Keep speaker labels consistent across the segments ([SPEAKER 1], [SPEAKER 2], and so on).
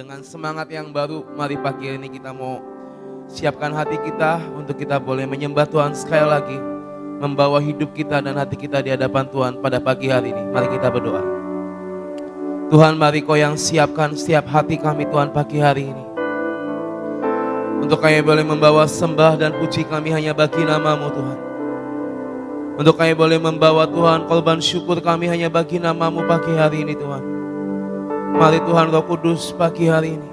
[SPEAKER 1] Dengan semangat yang baru, mari pagi ini kita mau siapkan hati kita untuk kita boleh menyembah Tuhan sekali lagi. Membawa hidup kita dan hati kita di hadapan Tuhan pada pagi hari ini. Mari kita berdoa. Tuhan, mari Kau yang siapkan setiap hati kami Tuhan pagi hari ini. Untuk kami boleh membawa sembah dan puji kami hanya bagi nama-Mu Tuhan. Untuk kami boleh membawa Tuhan korban syukur kami hanya bagi nama-Mu pagi hari ini Tuhan. Mari Tuhan Roh Kudus pagi hari ini.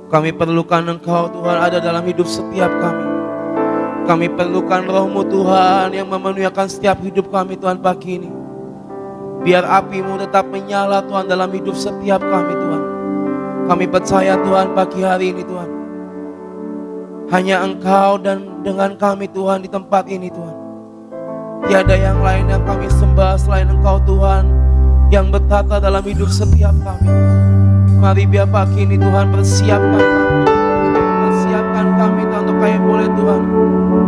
[SPEAKER 1] Kami perlukan Engkau Tuhan ada dalam hidup setiap kami. Kami perlukan Roh-Mu Tuhan yang memenuhi setiap hidup kami Tuhan pagi ini. Biar api-Mu tetap menyala Tuhan dalam hidup setiap kami Tuhan. Kami percaya Tuhan pagi hari ini Tuhan. Hanya Engkau dan dengan kami Tuhan di tempat ini Tuhan. Tiada yang lain yang kami sembah selain Engkau Tuhan yang bertata dalam hidup setiap kami. Mari biar pagi ini Tuhan persiapkan kami Tuhan untuk kami boleh Tuhan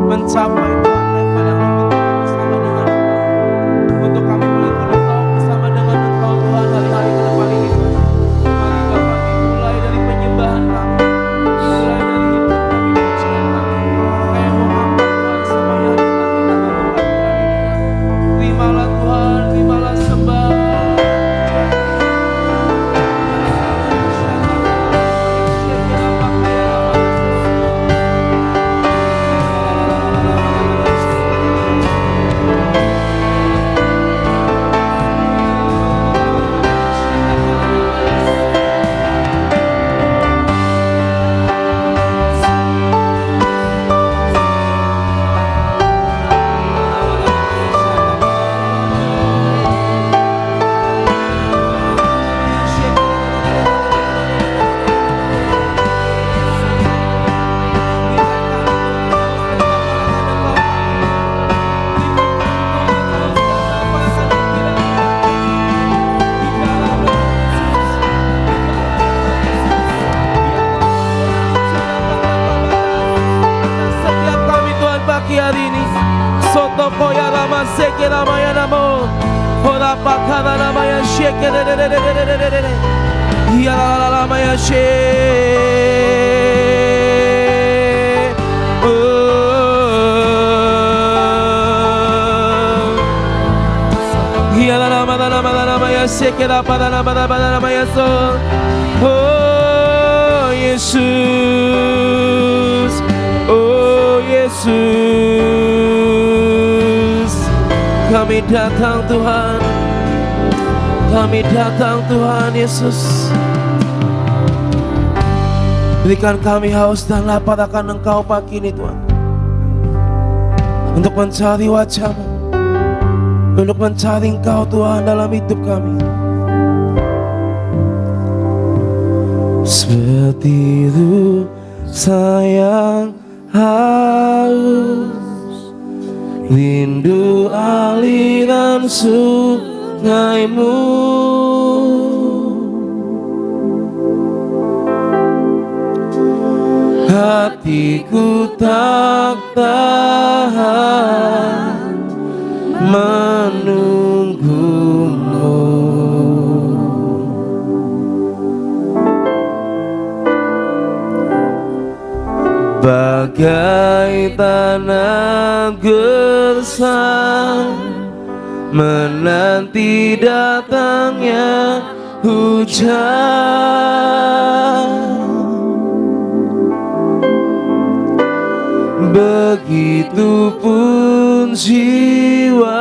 [SPEAKER 1] mencapai Tuhan level yang lebih tinggi bersama dengan Engkau. Untuk kami boleh tahu bersama dengan Engkau Tuhan hari-hari ke depan ini. Mari Bapak mulai dari penyembahan kami, mulai dari hidup kami, pujian kami. Kami mau angkat Tuhan semuanya di tangan kita pagi hari ini. Terimalah Tuhan, terimalah sembah. Hari ini soto koya rama seke ramaya namo ora pakara ramaya sheke ya la ramaya she ya la ramaya seke ramaya so oh Yesus, oh Yesus, kami datang Tuhan, kami datang Tuhan Yesus. Berikan kami haus dan lapar akan Engkau pagi ini Tuhan. Untuk mencari wajah-Mu, untuk mencari Engkau Tuhan dalam hidup kami. Seperti rusa yang haus, rindu aliran sungai-Mu, hatiku tak tahan menunggu-Mu. Bagai tanah gersang menanti datangnya hujan, begitupun jiwaku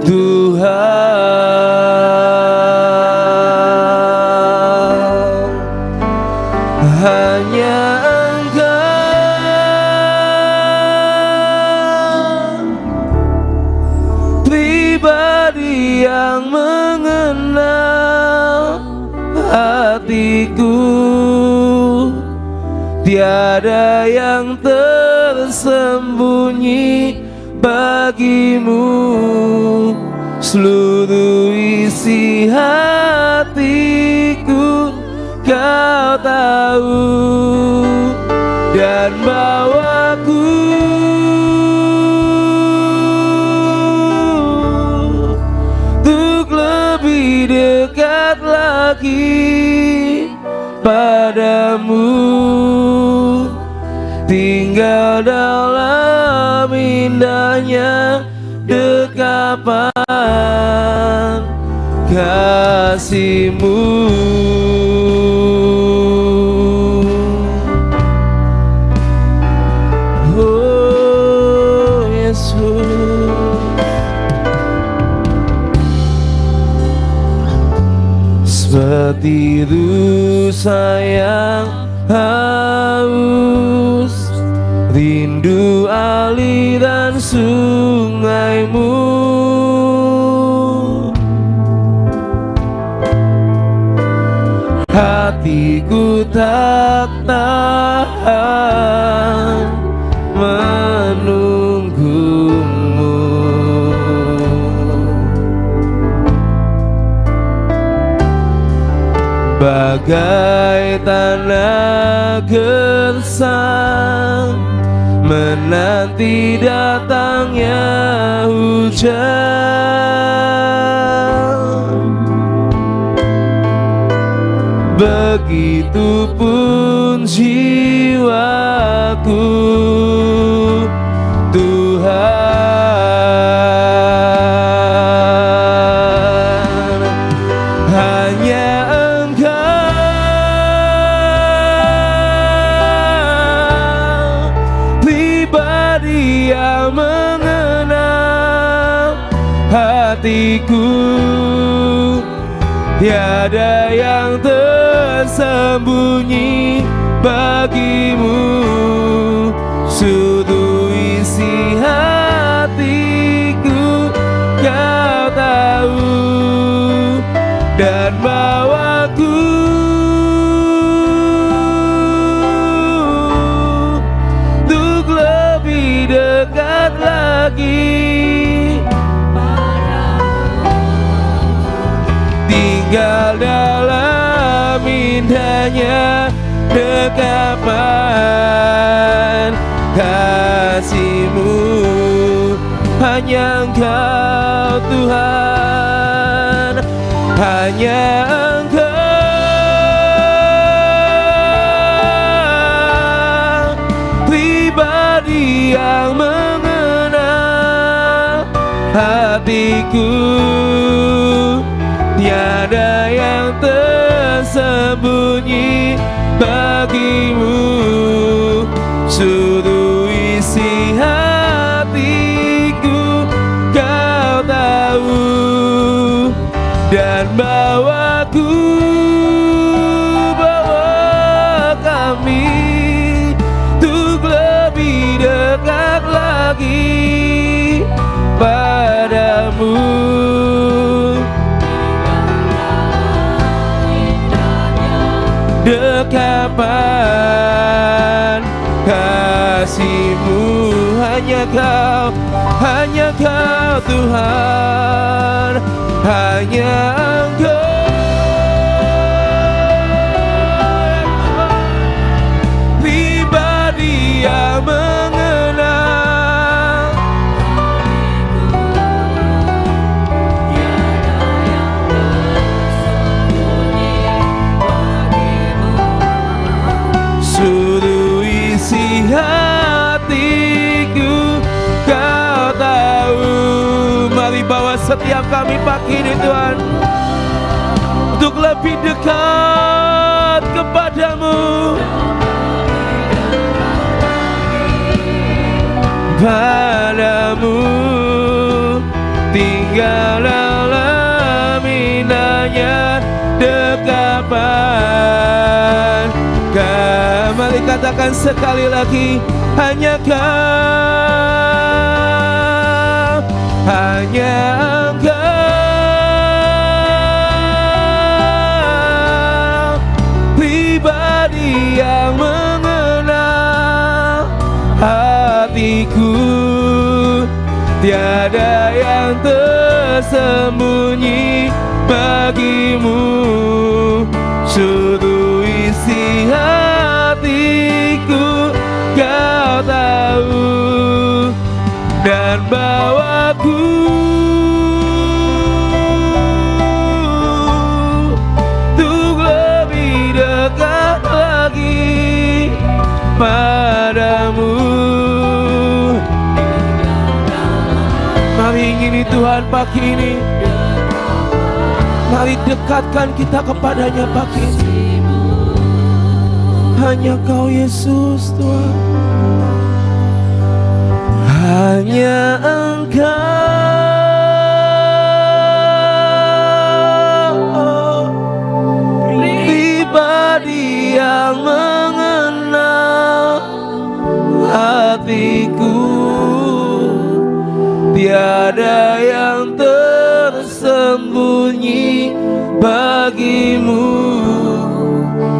[SPEAKER 1] Tuhan, hanya Engkau pribadi yang mengenal hatiku. Tiada yang tersembunyi bagi-Mu, seluruh isi hatiku Kau tahu, dan bawaku untuk lebih dekat lagi tinggal dalam indahnya dekapan kasih-Mu. Oh Yesus, seperti rusa yang haus, rindu aliran sungai-Mu. Hatiku tak tahan menunggu-Mu. Bagai tanah gersang menanti datangnya hujan, begitupun jiwaku Tuhan, hanya Engkau pribadi yang mengenal hatiku. Tiada yang tersembunyi bagi-Mu, seluruh isi hatiku Kau tahu, dan bawaku untuk lebih dekat lagi. Tinggal dalam indahnya dekapan kasih-Mu, hanya Engkau Tuhan, hanya Engkau pribadi yang mengenal hatiku. Tiada yang tersembunyi bagi-Mu, seluruh isi hatiku Kau tahu, dan bawa kami untuk lebih dekat lagi padamu. Dekapan kasih-Mu, hanya Kau Tuhan, hanya Engkau pribadi yang mengenal seluruh isi hatiku Kau tahu. Mari bawa setiap kami pagi ini Tuhan, untuk lebih dekat kepadamu, padamu, tinggal dalam indahnya dekapan. Mari katakan sekali lagi, hanya Kau, hanya Engkau pribadi yang mengenal hatiku. Tiada yang tersembunyi bagi-Mu, seluruh isi hatiku Kau tahu, dan bawaku untuk lebih dekat lagi padamu. Mari ingini Tuhan pagi ini. Mari dekatkan kita kepadanya pagi ini. Hanya Kau Yesus Tuhan. Hanya Engkau pribadi yang mengenal hatiku. Tiada yang tersembunyi bagimu.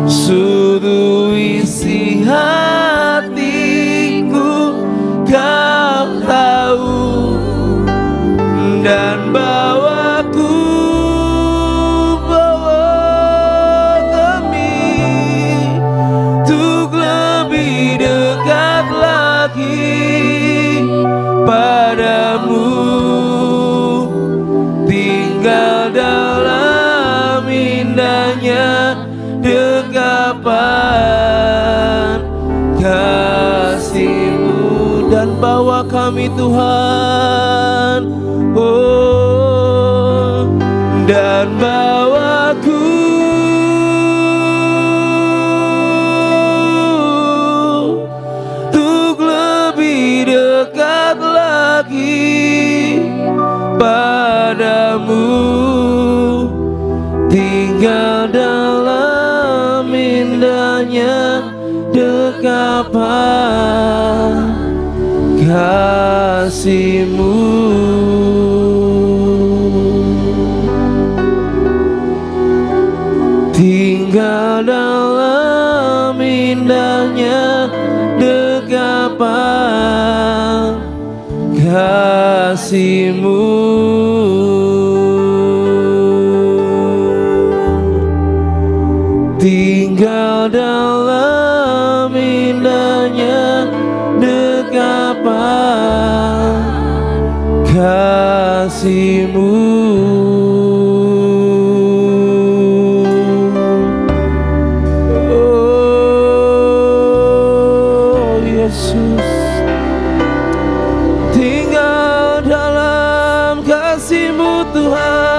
[SPEAKER 1] Seluruh isi hatiku Kau tahu, dan bawa kami untuk lebih dekat lagi padamu, tinggal dalam indahnya dekapan kasih-Mu, dan bawa kami Tuhan, oh, dan bawaku untuk lebih dekat lagi padamu, tinggal dalam indahnya dekapan kasih-Mu. Tinggal dalam indahnya dekapan kasih-Mu. Tinggal dalam indahnya dekapan kasih-Mu. Oh Yesus, tinggal dalam kasih-Mu Tuhan.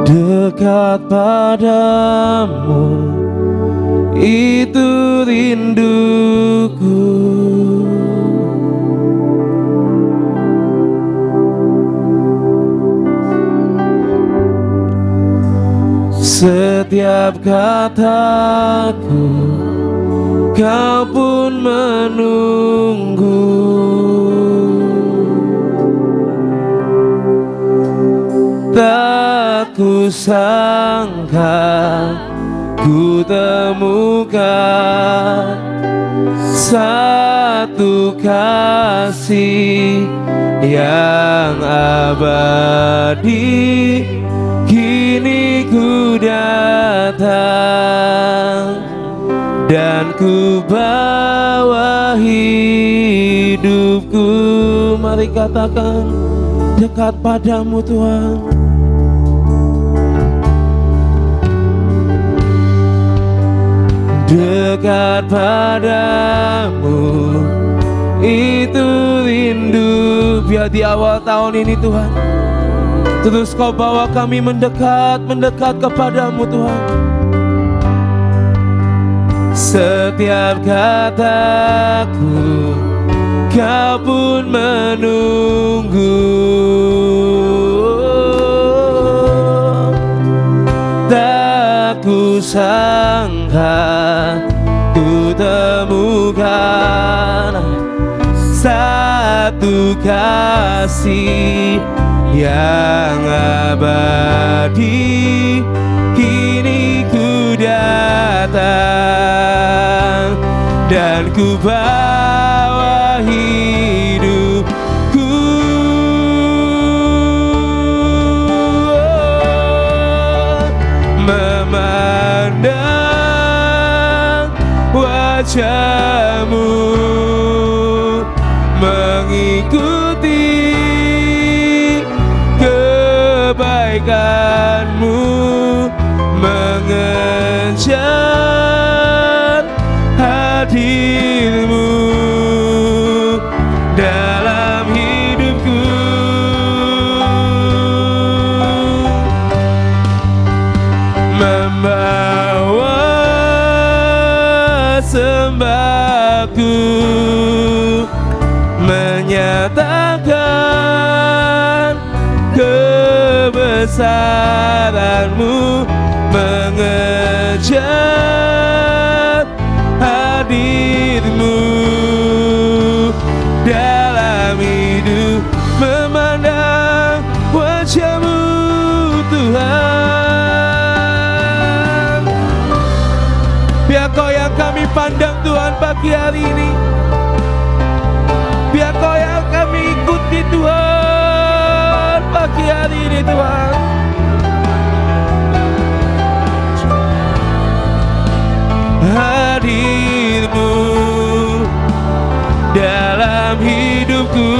[SPEAKER 1] Dekat padamu, itu rinduku. Setiap kataku Kau pun menunggu. Tak kusangka ku temukan satu kasih yang abadi. Kini ku datang dan ku bawa hidupku. Mari katakan, dekat padamu Tuhan. Dekat padamu, itu rindu. Biar di awal tahun ini Tuhan, terus Kau bawa kami mendekat kepadamu Tuhan. Setiap kataku Kau pun menunggu. Tak kusangka ku temukan satu kasih yang abadi. Kini ku datang dan ku bawa hidupku. Memanggil memandang wajah-Mu, mengikuti kebaikan-Mu, mengejar hadir-Mu dalam hidupku. Membawa sembahku, menyatakan kebesaran-Mu, mengejar hadir-Mu dalam hidup, memandang wajah-Mu Tuhan. Biar Kau yang kami pandang Tuhan pagi hari ini, biar Kau yang kami ikuti Tuhan pagi hari ini Tuhan. Hadir-Mu dalam hidupku,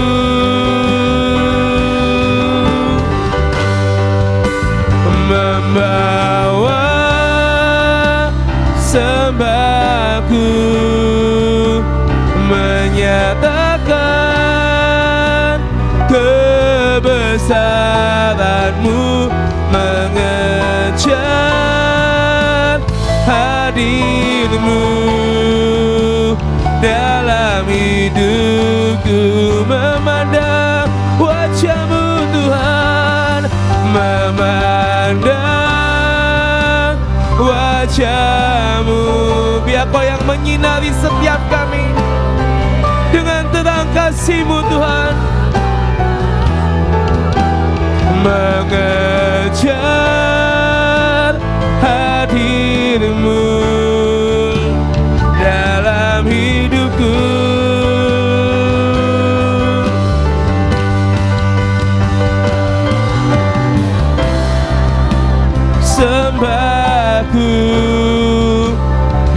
[SPEAKER 1] membawa sembahku, menyatakan kebesaran-Mu, mengejar hadir-Mu dalam hidupku, memandang wajah-Mu Tuhan, memandang wajah-Mu. Biar Kau yang menyinari setiap kami dengan terang kasih-Mu Tuhan, mengejar hadir-Mu dalam hidupku. Sembahku,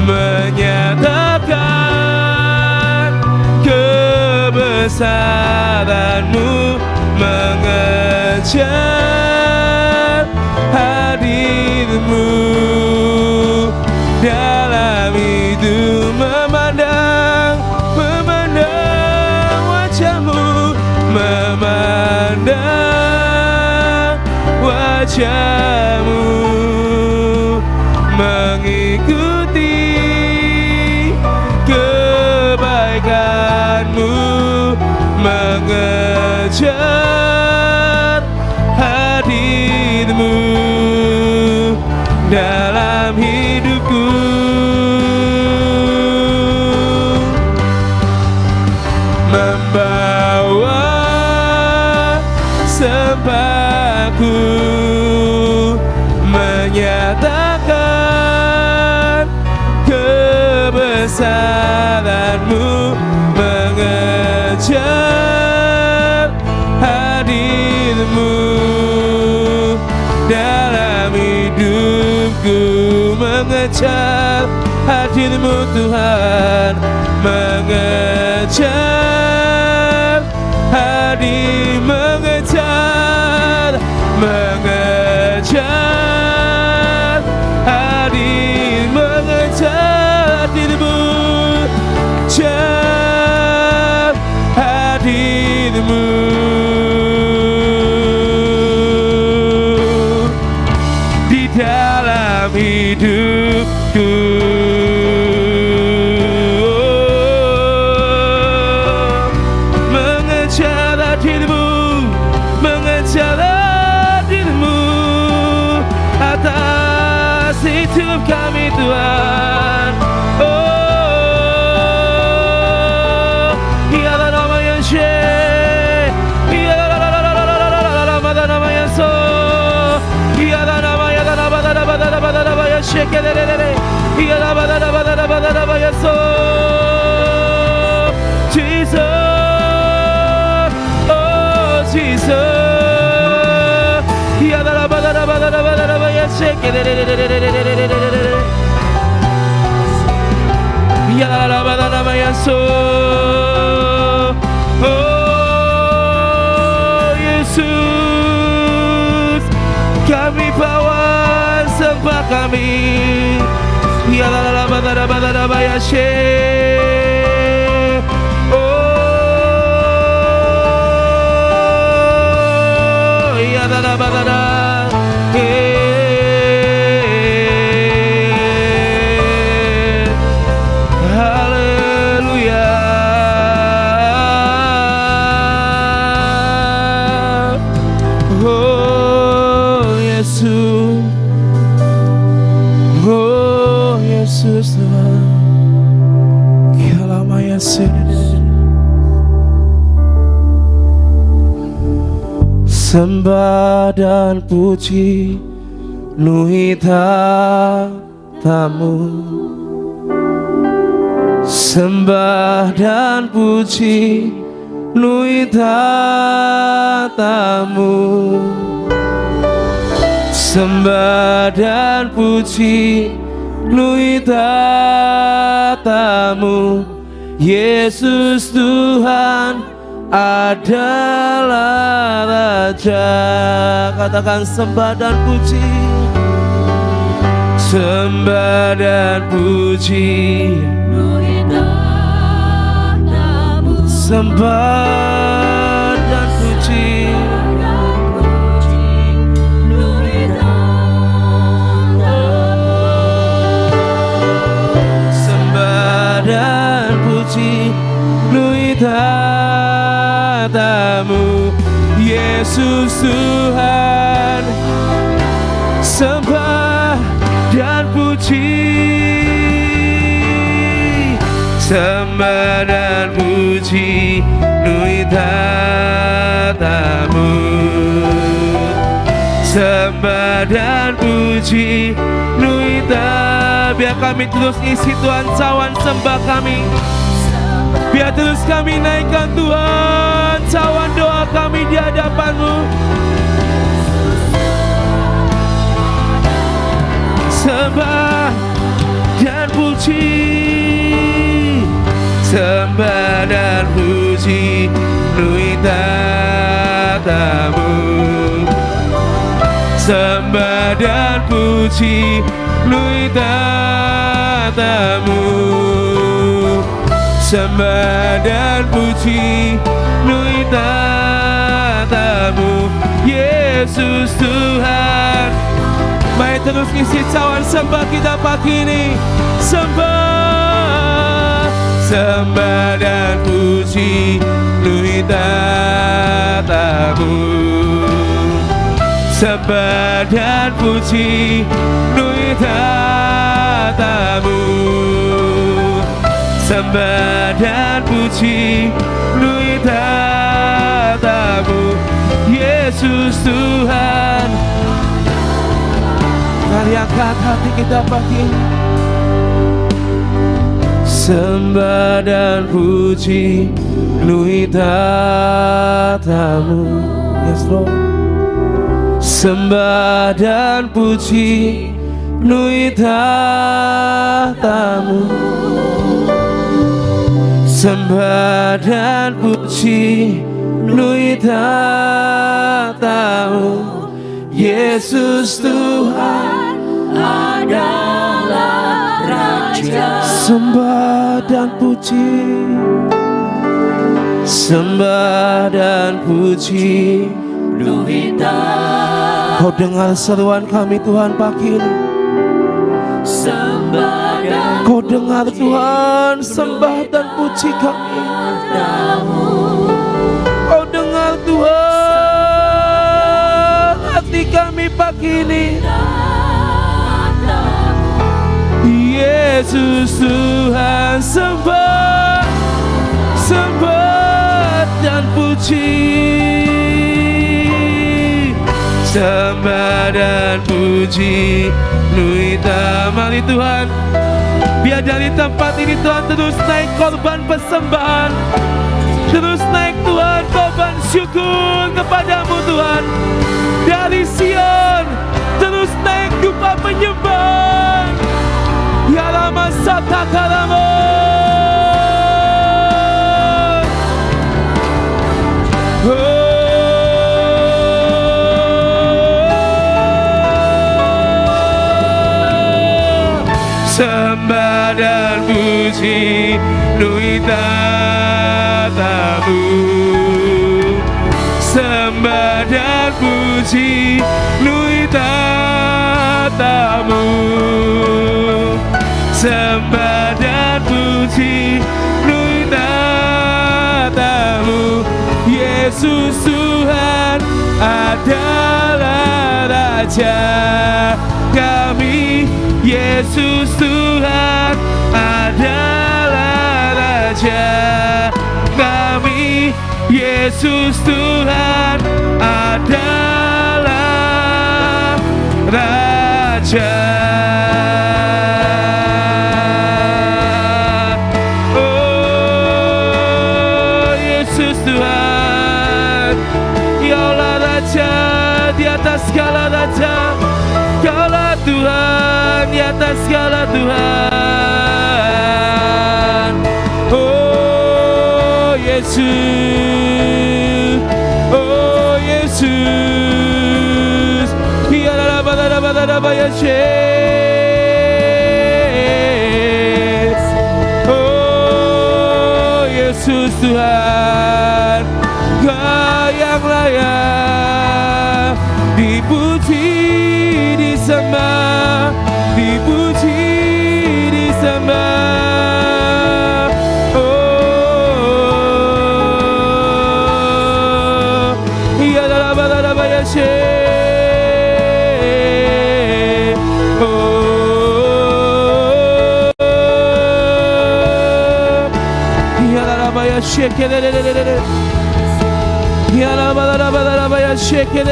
[SPEAKER 1] menyatakan kebesaran-Mu, mengejar hadir-Mu dalam hidup, memandang wajah-Mu, memandang wajah-Mu, mengikuti kebaikan-Mu, mengejar hadir-Mu dalam hidupku. Membawa sembahku, menyatakan kebesaran-Mu, mengejar hadir-Mu dalam hidupku, mengejar hadir-Mu Tuhan, mengejar hadir, mengejar hadir, mengejar hadir-Mu, jar hadir-Mu di dalam hidupku. Mengejar hadir-Mu, mengejar hadir-Mu atas hidup kami Tuhan. Oh, ya nama yang syekh, ya nama yang so, ya nama yang syekh, ya nama yang so, Jesus, oh Jesus, ya nama yang syekh. Oh Yesus, kami bawa sembah kami. Ya la la la ba da ba da ba ya she. Oh ya la la ba da. Sembah dan puji nuhitamu, sembah dan puji nuhitamu, sembah dan puji nuhitamu. Yesus Tuhan adalah Raja. Katakan sembah dan puji, sembah dan puji nuhitamu, sembah dan puji nuhitamu, sembah dan puji nuhitamu. Yesus Tuhan, sembah dan puji, sembah dan puji nuhitamu, sembah dan puji nuhitamu. Biar kami terus isi Tuhan cawan sembah kami, biar terus kami naikkan Tuhan cawan doa kami di hadapan-Mu. Sembah dan puji, sembah dan puji nuhitamu, sembah dan puji nuhitamu, sembah dan puji nuhitamu. Yesus Tuhan, mari terus isi cawan sembah kita pagi ini. Sembah, sembah dan puji nuhitamu, sembah dan puji nuhitamu, sembah dan puji nuhitamu. Yesus Tuhan, mari angkat hati kita pagi ini. Sembah dan puji nuhitamu. Yes Lord. Sembah dan puji nuhitamu, sembah dan puji nuhitamu. Yesus Tuhan adalah Raja. Sembah dan puji, sembah dan puji nuhitamu. Kau dengar seruan kami Tuhan pagi ini. Sembah dan Kau dengar Tuhan sembah dan puji kami. Kau dengar Tuhan hati kami pagi ini. Yesus Tuhan, sembah, sembah dan puji, sembah dan puji nuhitamu. Mari Tuhan, biar dari tempat ini Tuhan terus naik korban persembahan, terus naik Tuhan korban syukur kepadamu Tuhan. Dari Sion terus naik dupa penyembah. Ya lama sata kalamo, sembah dan puji nui tatamu, sembah dan puji nui tatamu, sembah dan puji nui tatamu. Yesus Tuhan adalah Raja kami, Yesus Tuhan adalah Raja kami, Yesus Tuhan adalah Raja. Oh Yesus Tuhan, Kaulah Raja di atas segala raja, Kaulah Tuhan di atas segala Tuhan. Oh Yesus, oh Yesus, ya oh Yesus Tuhan, Kau yang layak dipuji, disembah, dipuji, disembah. Oh, ya dalam bahaya oh, ya dalam bahaya ya la ba ya shake ya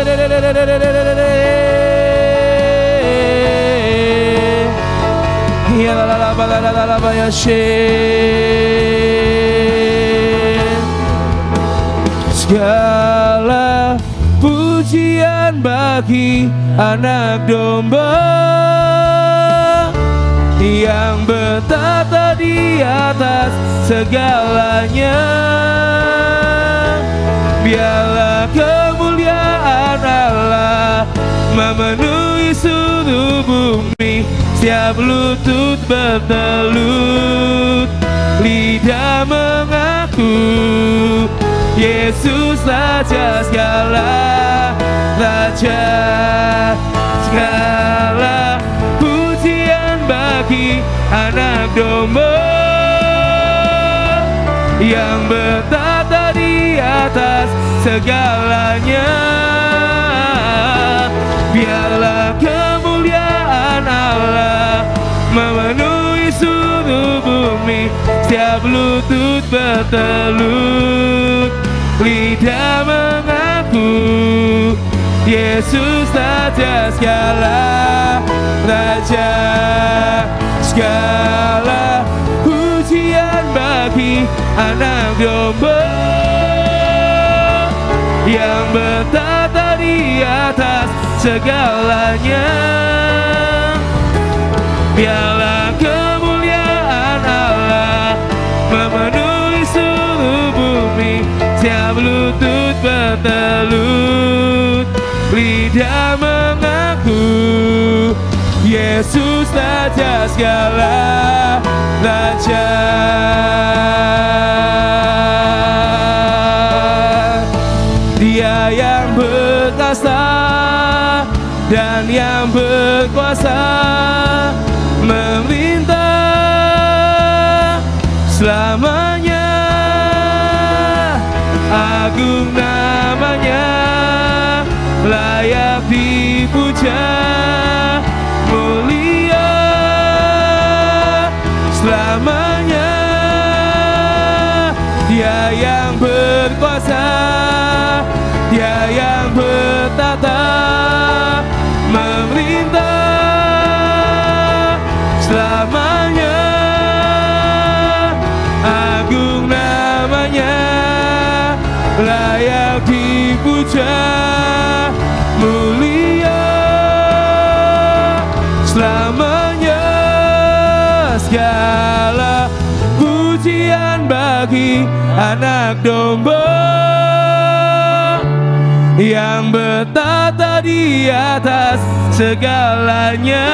[SPEAKER 1] la ba ya shake. Segala pujian bagi anak domba yang bertata di atas segalanya. Biarlah kemuliaan Allah memenuhi seluruh bumi. Setiap lutut bertelut, lidah mengaku Yesus Raja segala Raja. Segala pujian bagi anak domba yang bertata di atas segalanya. Biarlah kemuliaan Allah memenuhi seluruh bumi. Setiap lutut bertelut, lidah mengaku Yesus Raja segala Raja. Segala pujian bagi anak domba yang bertata di atas segalanya. Biarlah kemuliaan Allah memenuhi seluruh bumi. Setiap lutut bertelut, lidah mengaku Yesus Raja segala Raja. Dia yang berkuasa dan yang berkuasa memerintah selamanya. Agung namanya, layak dipuja, mulia selamanya. Dia yang berkuasa, Dia yang bertata, memerintah selamanya. Agung namanya, layak dipuja, mulia selamanya. Segala pujian bagi anak domba yang bertata di atas segalanya.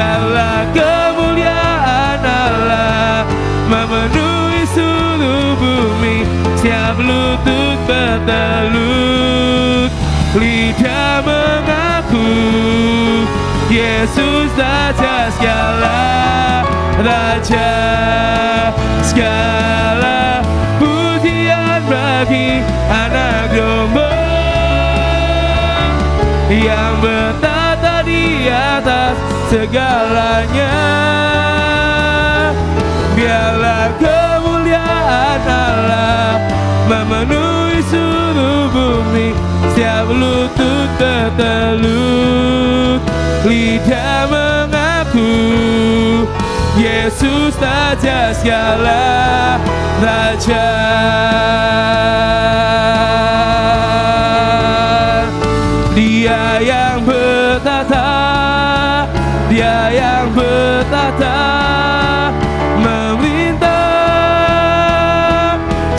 [SPEAKER 1] biarlah kemuliaan Allah memenuhi seluruh bumi. Setiap lutut bertelut, lidah mengaku Yesus Raja segala Raja segala. Pujian bagi anak domba yang bertata di atas segalanya. Biarlah kemuliaan Allah memenuhi seluruh bumi. Setiap lutut bertelut, lidah mengaku Yesus Raja segala Raja. Dia yang bertata, Dia yang bertata, memerintah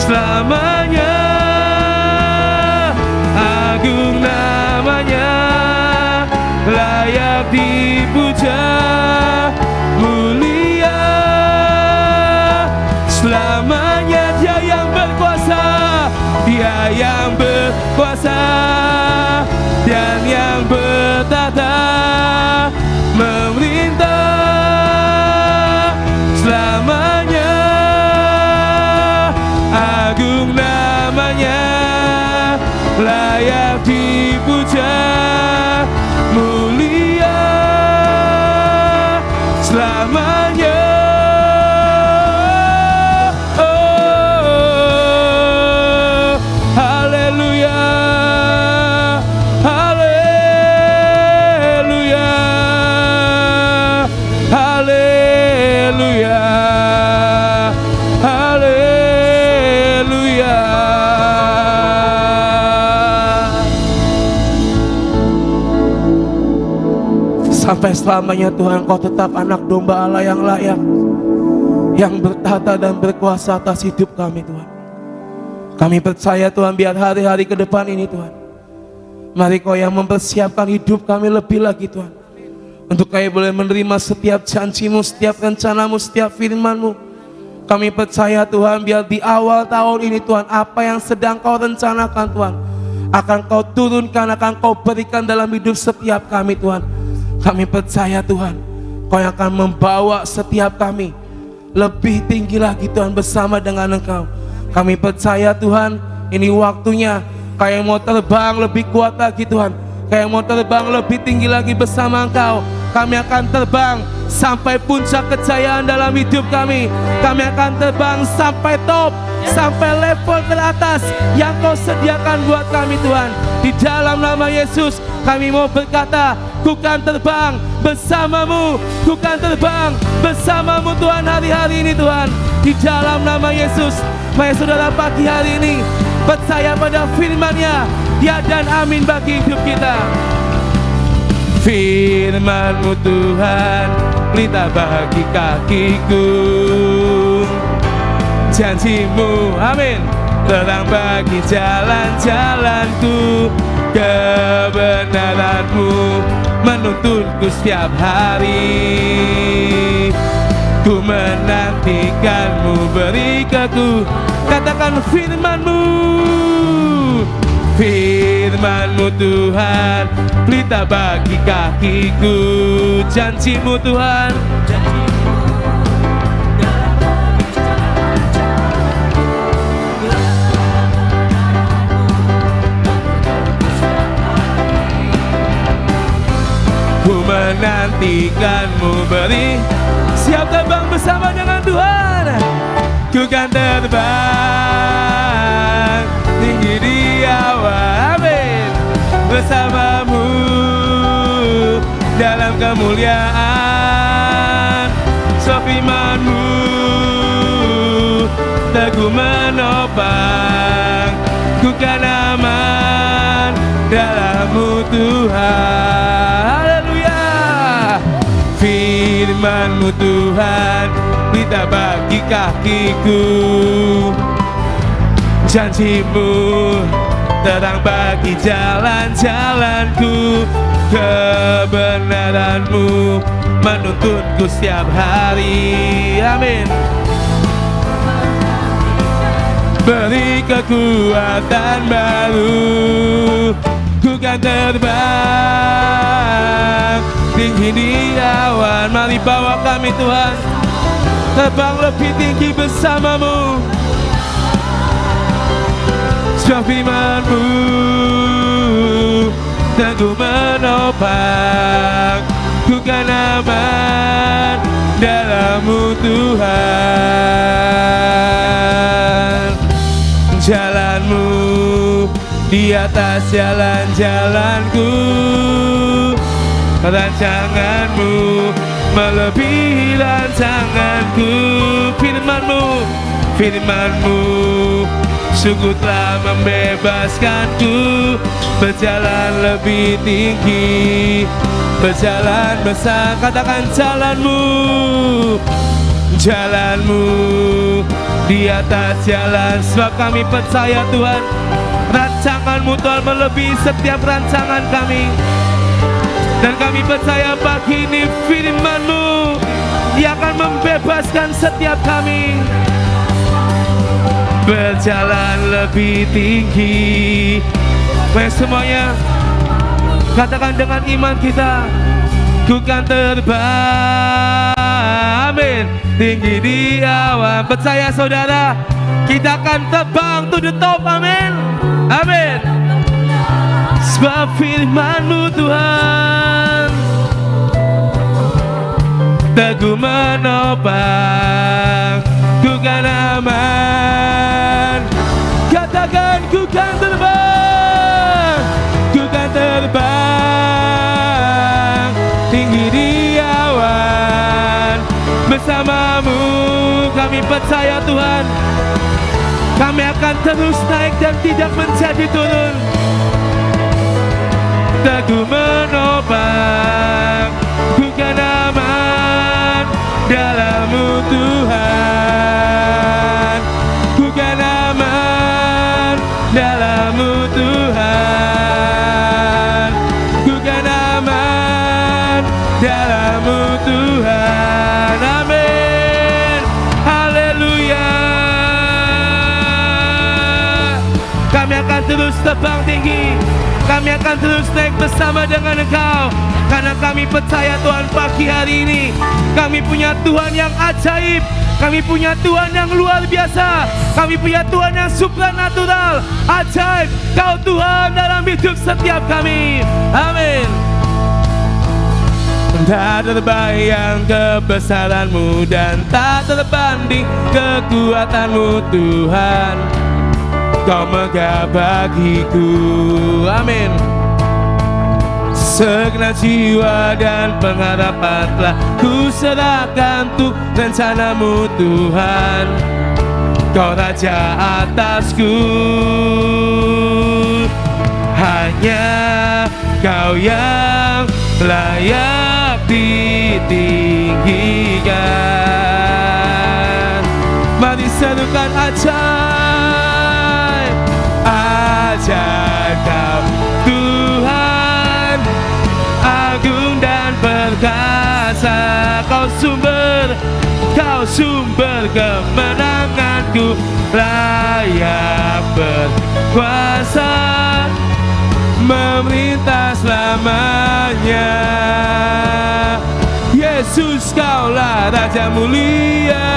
[SPEAKER 1] selamanya. Agung namanya, layak dipuja, mulia selamanya. Dia yang berkuasa, Dia yang berkuasa dan yang bertata, memerintah selamanya. Agung namanya, layak dipuja, mulia selamanya. Oh, haleluya, haleluya, haleluya, haleluya. Sampai selamanya Tuhan, Kau tetap anak domba Allah yang layak, yang bertata dan berkuasa atas hidup kami Tuhan. Kami percaya Tuhan, biar hari-hari ke depan ini Tuhan, mari Kau yang mempersiapkan hidup kami lebih lagi Tuhan, untuk kami boleh menerima setiap janji-Mu, setiap rencana-Mu, setiap firman-Mu. Kami percaya Tuhan, biar di awal tahun ini Tuhan, apa yang sedang Kau rencanakan Tuhan, akan Kau turunkan, akan Kau berikan dalam hidup setiap kami Tuhan. Kami percaya Tuhan, Kau yang akan membawa setiap kami lebih tinggi lagi Tuhan bersama dengan Engkau. Kami percaya Tuhan, ini waktunya Kau yang mau terbang lebih kuat lagi Tuhan, Kau yang mau terbang lebih tinggi lagi bersama Engkau. Kami akan terbang sampai puncak kejayaan dalam hidup kami. Kami akan terbang sampai top, sampai level teratas yang Kau sediakan buat kami Tuhan. Di dalam nama Yesus kami mau berkata, ku kan terbang bersama-Mu, ku kan terbang bersama-Mu Tuhan hari-hari ini Tuhan. Di dalam nama Yesus, mari saudara pagi hari ini percaya pada firman-Nya, ya dan amin bagi hidup kita. Firman-Mu Tuhan, pelita bagi kakiku, janji-Mu, amin, terang bagi jalan-jalanku. Kebenaran-Mu menuntunku setiap hari. Ku menantikan-Mu, beri keku. Katakan firman-Mu, firman-Mu Tuhan, pelita bagi kakiku. Janji-Mu Tuhan, ku menantikan-Mu, beri. Siap terbang bersama dengan Tuhan. Ku kan terbang tinggi di awan, amin, bersama-Mu dalam kemuliaan. Firman-Mu teguh menopang, ku kan aman dalam-Mu Tuhan. Firman-Mu Tuhan, pelita bagi kakiku. Janji-Mu terang bagi jalan-jalanku. Kebenaran-Mu menuntunku setiap hari. Amin. Beri kekuatan baru, ku kan terbang tinggi di awan. Mari bawa kami Tuhan, terbang lebih tinggi bersamamu. Sebab firman-Mu teguh menopang, ku kan aman dalam-Mu Tuhan. Jalan-Mu di atas jalan-jalanku, rancangan-Mu melebihi rancanganku. Firman-Mu sungguh telah membebaskanku, berjalan lebih tinggi, berjalan besar. Katakan jalan-Mu di atas jalan. Sebab kami percaya Tuhan, rancangan-Mu Tuhan melebihi setiap rancangan kami. Dan kami percaya pagi ini firman-Mu yang akan membebaskan setiap kami. Berjalan lebih tinggi. Mari semuanya katakan dengan iman kita, ku kan terbang, amin, tinggi di awan. Percaya saudara, kita akan terbang to the top, amin, amin. Sebab firman-Mu Tuhan teguh menopang, ku kan aman. Katakan ku kan terbang, ku kan terbang tinggi di awan. Bersama-Mu kami percaya Tuhan, kami akan terus naik dan tidak menjadi turun. Teguh menopang, ku kan aman dalam-Mu Tuhan. Ku kan aman dalam-Mu Tuhan. Ku kan aman dalam-Mu Tuhan. Amin. Haleluya. Kami akan terus terbang tinggi, kami akan terus naik bersama dengan Engkau. Karena kami percaya Tuhan, pagi hari ini kami punya Tuhan yang ajaib, kami punya Tuhan yang luar biasa, kami punya Tuhan yang supranatural, ajaib. Kau Tuhan dalam hidup setiap kami. Amin. Tak terbayang kebesaran-Mu dan tak terbanding kekuatan-Mu Tuhan. Kau megah bagiku, amin. Segenap jiwa dan pengharapan telah ku serahkan untuk rencana-Mu Tuhan. Kau Raja atasku, hanya Kau yang layak ditinggikan. Mari serukan ajaib, ajaib Kau Tuhan, agung dan perkasa. Kau sumber kemenanganku, layak berkuasa, memerintah selamanya. Yesus, Kaulah Raja mulia.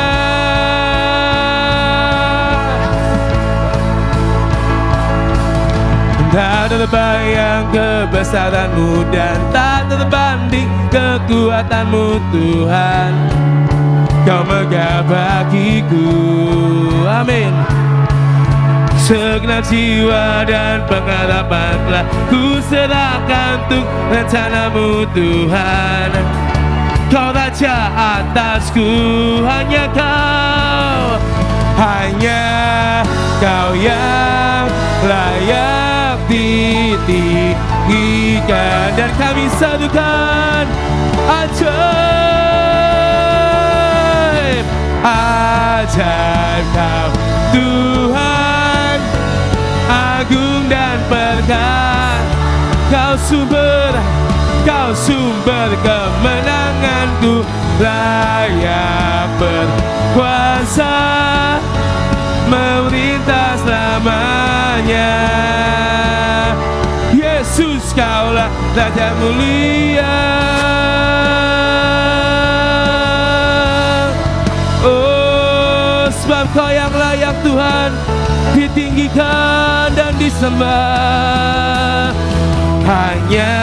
[SPEAKER 1] Tak terbayang kebesaran-Mu dan tak terbanding kekuatan-Mu Tuhan. Kau megah bagiku, amin. Segenap jiwa dan pengharapan telah ku serahkan untuk rencana-Mu Tuhan. Kau Raja atasku, hanya Kau yang layak ditinggikan. Dan kami serukan ajaib, ajaib Kau Tuhan, agung dan perkasa. Kau sumber kemenangan, Ku layak berkuasa memerintah selamanya. Yesus, Kaulah Raja mulia. Oh, sebab Kau yang layak Tuhan ditinggikan dan disembah. Hanya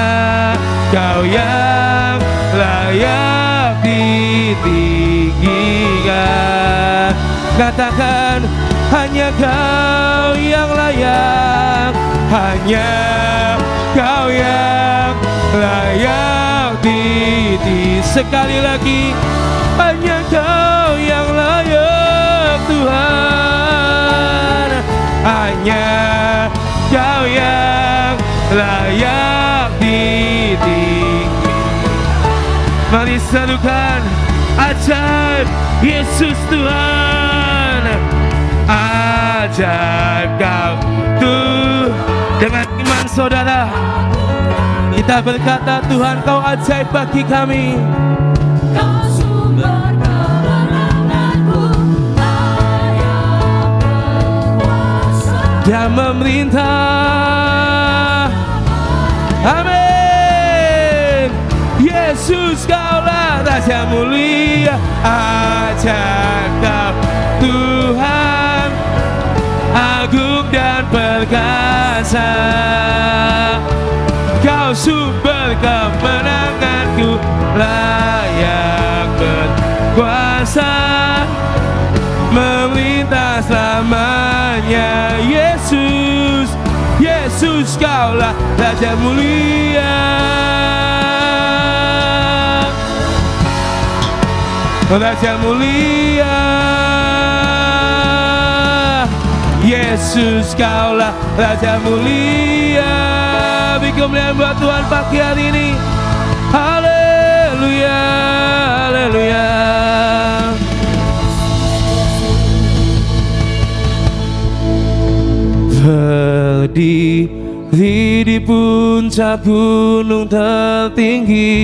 [SPEAKER 1] Kau yang layak ditinggikan. Katakan, hanya Kau yang layak, hanya Kau yang layak ditinggikan. Sekali lagi, hanya Kau yang layak Tuhan, hanya Kau yang layak ditinggikan. Mari serukan, ajaib Yesus Tuhan, ajaib Kau tuh. Dengan iman saudara, kita berkata, Tuhan Kau ajaib bagi kami.
[SPEAKER 2] Kau sumber kemenanganku, layak berkuasa
[SPEAKER 1] Dia memerintah. Amin. Yesus, Kaulah Raja mulia. Ajaib Kau Tuhan, agung dan perkasa. Kau sumber kemenanganku, layak berkuasa memerintah selamanya. Yesus, Yesus, Kaulah Raja mulia. Raja mulia. Yesus, Kaulah Raja mulia. Beri kemuliaan buat Tuhan pagi hari ini. Haleluya, haleluya. Berdiri di puncak gunung tertinggi,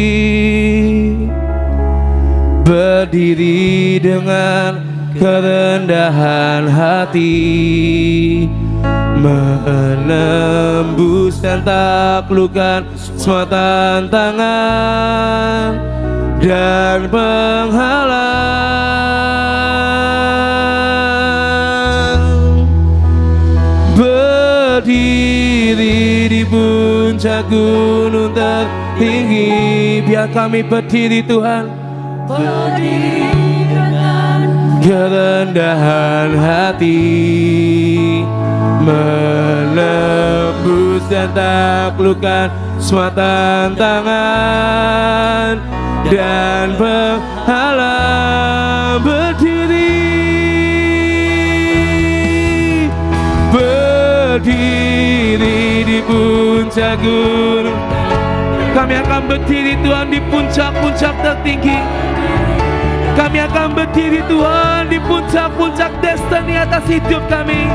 [SPEAKER 1] berdiri dengan kerendahan hati, menembus dan taklukkan semua tantangan dan penghalang. Berdiri di puncak gunung tertinggi, biar kami berdiri Tuhan,
[SPEAKER 2] berdiri dengan
[SPEAKER 1] kerendahan hati, menembus dan taklukkan semua tantangan dan penghalang. Berdiri di puncak gunung, kami akan berdiri Tuhan di puncak-puncak tertinggi. Kami akan berdiri Tuhan di puncak-puncak destiny atas hidup kami.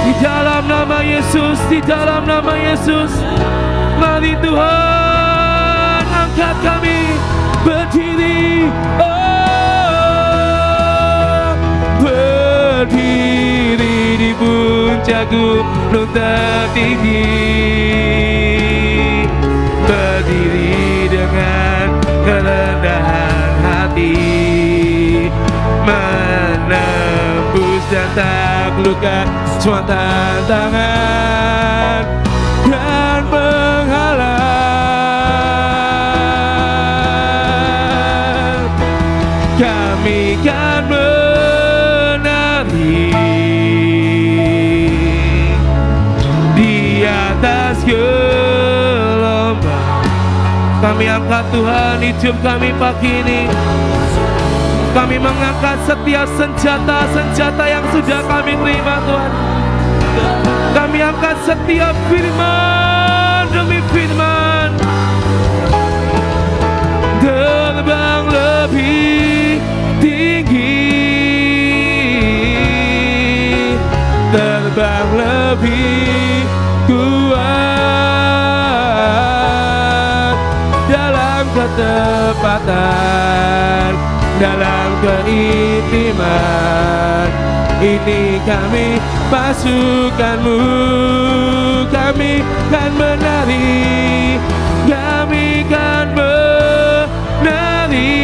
[SPEAKER 1] Di dalam nama Yesus, di dalam nama Yesus, mari Tuhan angkat kami berdiri. Oh, berdiri di puncak gunung tertinggi, berdiri dengan kerendahan hati, menembus dan taklukkan semua tantangan dan penghalang. Kami kan menari di atas gelombang. Kami angkat Tuhan hidup kami pagi ini. Kami mengangkat setiap senjata-senjata yang sudah kami terima Tuhan. Kami angkat setiap firman demi firman. Terbang lebih tinggi, terbang lebih kuat dalam ketepatan dalam keintiman. Ini kami pasukanmu, kami kan menari, kami kan menari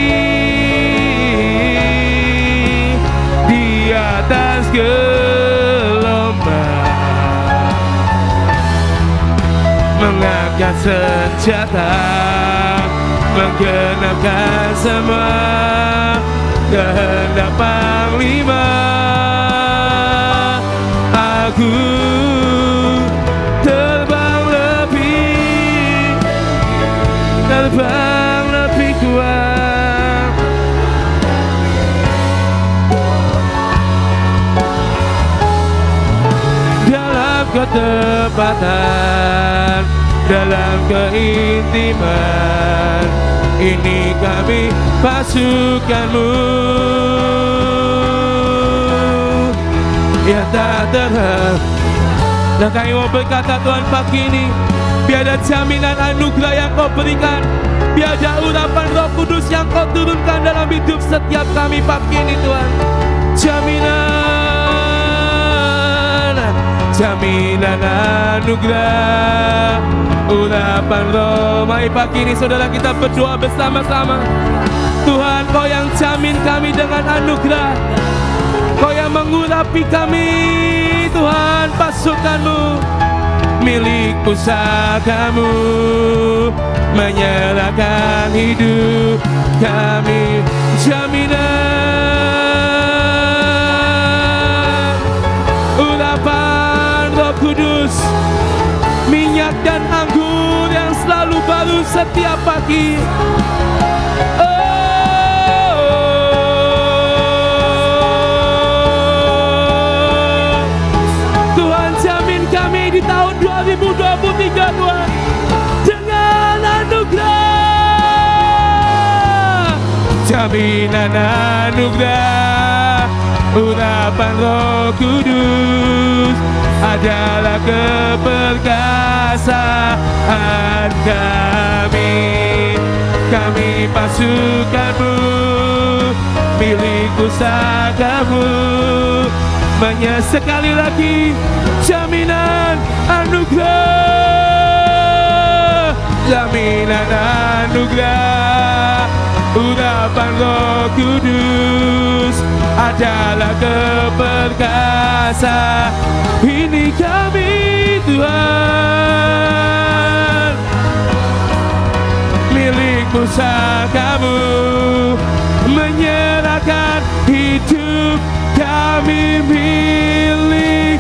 [SPEAKER 1] di atas gelombang, mengangkat senjata, menggenapkan semua kehendak Panglima. Aku terbang lebih kuat. Dalam ketepatan, dalam keintiman, ini kami pasukanmu yang tak terhenti. Dan kami mau berkata Tuhan pagi ini, biar ada jaminan anugerah yang kau berikan, biar ada urapan Roh Kudus yang kau turunkan dalam hidup setiap kami pagi ini Tuhan. Jaminan anugerah, urapan Roh. Mari pagi ini saudara kita berdoa bersama-sama. Tuhan, kau yang jamin kami dengan anugerah, kau yang mengurapi kami Tuhan, pasukanmu, milik pusakamu, menyerahkan hidup kami. Jaminan urapan Roh Kudus, minyak dan anggur yang selalu baru setiap pagi. Di tahun 2023 Tuhan, dengan anugerah, jaminan anugerah, urapan Roh Kudus adalah keperkasaan kami. Kami pasukanmu, milik pusakamu. Sekali lagi, jaminan anugerah, jaminan anugerah, urapan Roh Kudus adalah keperkasaan. Ini kami Tuhan, milik pusakamu, menyerahkan hidup kami milik.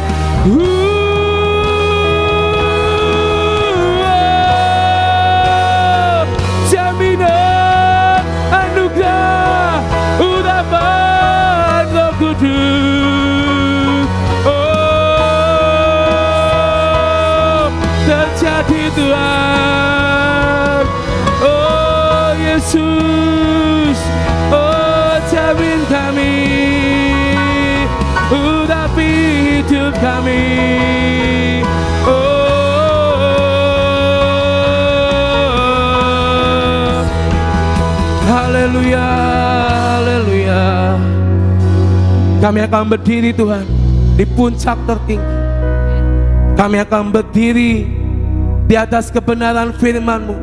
[SPEAKER 1] Jaminan anugerah, urapan Roh Kudus. Oh, terjadi Tuhan. Oh Yesus, oh jamin kami, urapi hidup kami. Oh, haleluya, haleluya. Kami akan berdiri Tuhan di puncak tertinggi. Kami akan berdiri di atas kebenaran firman-Mu.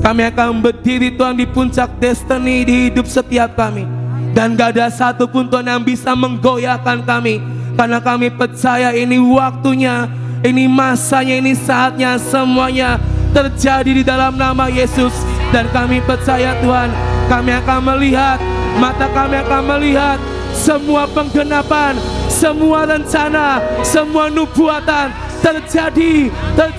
[SPEAKER 1] Kami akan berdiri Tuhan di puncak destiny di hidup setiap kami. Dan gak ada satupun Tuhan yang bisa menggoyahkan kami, karena kami percaya ini waktunya, ini masanya, ini saatnya, semuanya terjadi di dalam nama Yesus. Dan kami percaya Tuhan, kami akan melihat, mata kami akan melihat semua penggenapan, semua rencana, semua nubuatan terjadi dan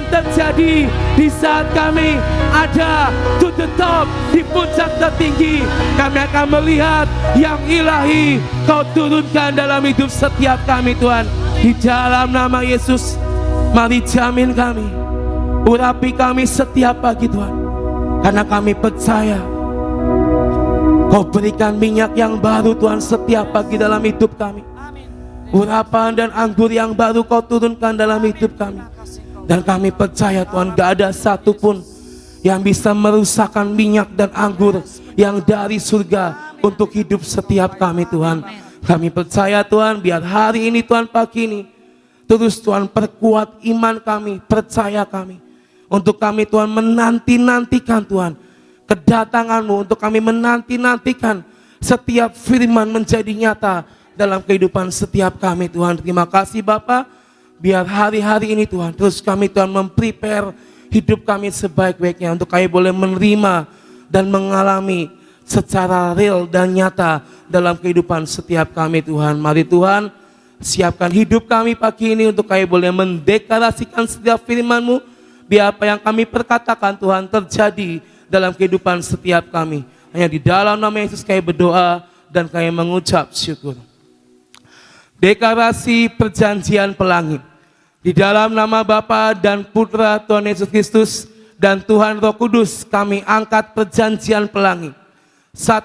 [SPEAKER 1] terjadi di saat kami ada to the top, di puncak tertinggi. Kami akan melihat yang ilahi Kau turunkan dalam hidup setiap kami Tuhan. Di dalam nama Yesus, mari jamin kami, urapi kami setiap pagi Tuhan, karena kami percaya Kau berikan minyak yang baru Tuhan setiap pagi dalam hidup kami. Urapan dan anggur yang baru Kau turunkan dalam hidup kami. Dan kami percaya Tuhan, gak ada satupun yang bisa merusakkan minyak dan anggur yang dari surga untuk hidup setiap kami Tuhan. Kami percaya Tuhan, biar hari ini Tuhan, pagi ini terus Tuhan perkuat iman kami, percaya kami. Untuk kami Tuhan menanti-nantikan Tuhan kedatangan-Mu, untuk kami menanti-nantikan setiap firman menjadi nyata dalam kehidupan setiap kami Tuhan. Terima kasih Bapa, biar hari-hari ini Tuhan, terus kami Tuhan memprepare hidup kami sebaik-baiknya untuk kami boleh menerima dan mengalami secara real dan nyata dalam kehidupan setiap kami Tuhan. Mari Tuhan, siapkan hidup kami pagi ini untuk kami boleh mendeklarasikan setiap firman-Mu, biar apa yang kami perkatakan Tuhan terjadi dalam kehidupan setiap kami. Hanya di dalam nama Yesus kami berdoa dan kami mengucap syukur. Deklarasi perjanjian pelangi. Di dalam nama Bapa dan Putra Tuhan Yesus Kristus dan Tuhan Roh Kudus, kami angkat perjanjian pelangi. 1.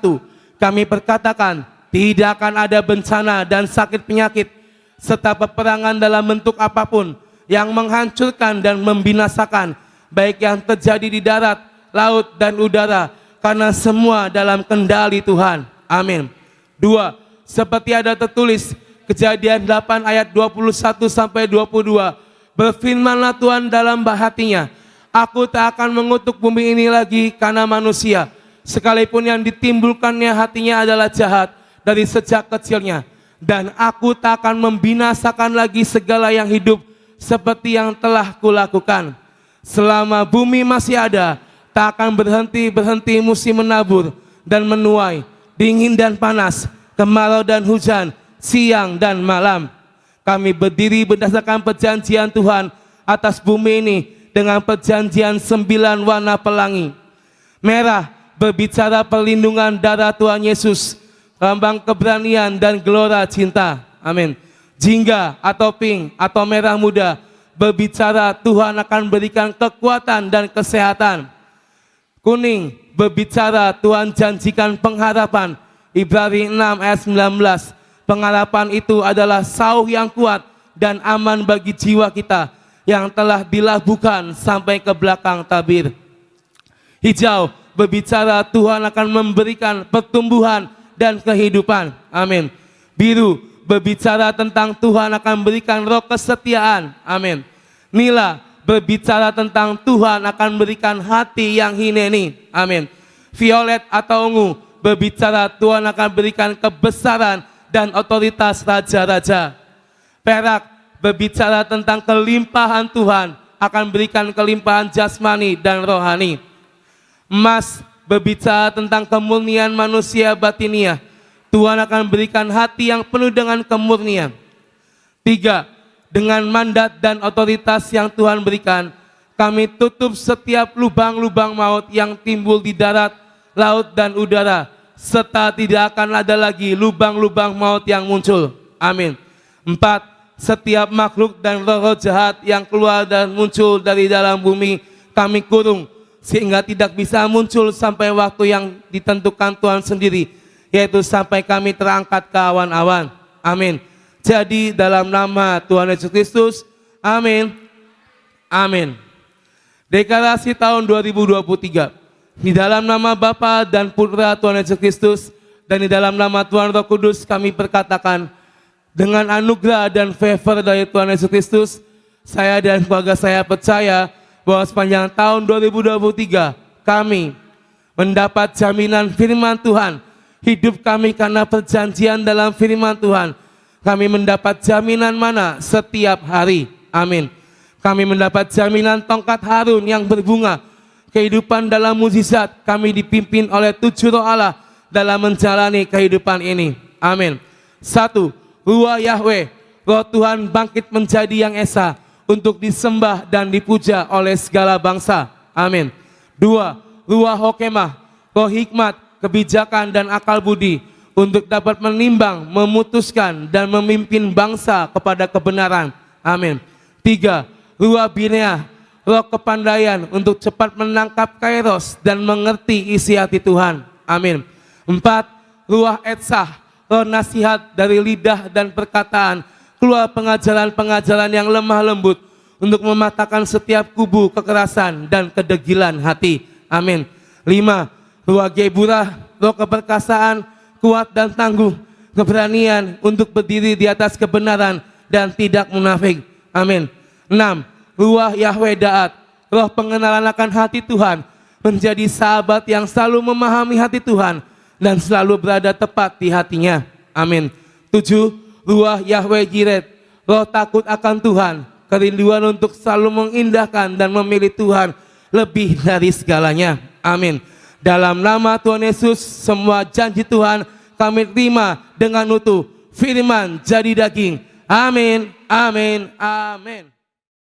[SPEAKER 1] Kami perkatakan tidak akan ada bencana dan sakit penyakit serta peperangan dalam bentuk apapun yang menghancurkan dan membinasakan, baik yang terjadi di darat, laut dan udara, karena semua dalam kendali Tuhan. Amin. 2. Seperti ada tertulis Kejadian 8 ayat 21 sampai 22, berfirmanlah Tuhan dalam hatinya, aku tak akan mengutuk bumi ini lagi karena manusia, sekalipun yang ditimbulkannya hatinya adalah jahat dari sejak kecilnya, dan aku tak akan membinasakan lagi segala yang hidup seperti yang telah kulakukan. Selama bumi masih ada, tak akan berhenti musim menabur dan menuai, dingin dan panas, kemarau dan hujan, siang dan malam. Kami berdiri berdasarkan perjanjian Tuhan atas bumi ini dengan perjanjian 9 warna pelangi. Merah berbicara perlindungan darah Tuhan Yesus, lambang keberanian dan gelora cinta. Amin. Jingga atau pink atau merah muda berbicara Tuhan akan berikan kekuatan dan kesehatan. Kuning berbicara Tuhan janjikan pengharapan. Ibrani 6 ayat 19. Pengharapan itu adalah sauh yang kuat dan aman bagi jiwa kita yang telah dilabuhkan sampai ke belakang tabir. Hijau berbicara Tuhan akan memberikan pertumbuhan dan kehidupan. Amin. Biru berbicara tentang Tuhan akan memberikan roh kesetiaan. Amin. Nila berbicara tentang Tuhan akan memberikan hati yang hineni. Amin. Violet atau ungu berbicara Tuhan akan berikan kebesaran dan otoritas raja-raja. Perak berbicara tentang kelimpahan Tuhan akan berikan kelimpahan jasmani dan rohani. Emas berbicara tentang kemurnian manusia batinia. Tuhan akan berikan hati yang penuh dengan kemurnian. 3. Dengan mandat dan otoritas yang Tuhan berikan, kami tutup setiap lubang-lubang maut yang timbul di darat, laut dan udara, serta tidak akan ada lagi lubang-lubang maut yang muncul. Amin. 4. Setiap makhluk dan roh-roh jahat yang keluar dan muncul dari dalam bumi, kami kurung sehingga tidak bisa muncul sampai waktu yang ditentukan Tuhan sendiri, yaitu sampai kami terangkat ke awan-awan. Amin. Jadi dalam nama Tuhan Yesus Kristus, amin. Amin. Deklarasi tahun 2023. Di dalam nama Bapa dan Putra Tuhan Yesus Kristus dan di dalam nama Tuhan Roh Kudus kami berkatakan, dengan anugerah dan favor dari Tuhan Yesus Kristus, saya dan keluarga saya percaya bahwa sepanjang tahun 2023 kami mendapat jaminan firman Tuhan. Hidup kami karena perjanjian dalam firman Tuhan. Kami mendapat jaminan mana setiap hari. Amin. Kami mendapat jaminan tongkat Harun yang berbunga. Kehidupan dalam mukjizat, kami dipimpin oleh 7 roh Allah dalam menjalani kehidupan ini. Amin. 1. Ruah Yahweh, roh Tuhan bangkit menjadi yang esa untuk disembah dan dipuja oleh segala bangsa. Amin. 2. Ruah Hokemah, roh hikmat, kebijakan dan akal budi untuk dapat menimbang, memutuskan dan memimpin bangsa kepada kebenaran. Amin. 3. Ruah Binea, roh kepandaian untuk cepat menangkap kairos dan mengerti isi hati Tuhan. Amin. 4. Ruah Etsah, roh nasihat dari lidah dan perkataan, keluar pengajaran-pengajaran yang lemah lembut untuk mematahkan setiap kubu kekerasan dan kedegilan hati. Amin. 5. Ruah geburah, roh keperkasaan, kuat dan tangguh, keberanian untuk berdiri di atas kebenaran dan tidak munafik. Amin. 6. Ruah Yahweh Daat, roh pengenalan akan hati Tuhan, menjadi sahabat yang selalu memahami hati Tuhan dan selalu berada tepat di hatinya. Amin. 7. Ruah Yahweh Jiret, roh takut akan Tuhan, kerinduan untuk selalu mengindahkan dan memilih Tuhan lebih dari segalanya. Amin. Dalam nama Tuhan Yesus, semua janji Tuhan kami terima dengan utuh. Firman jadi daging. Amin, amin, amin.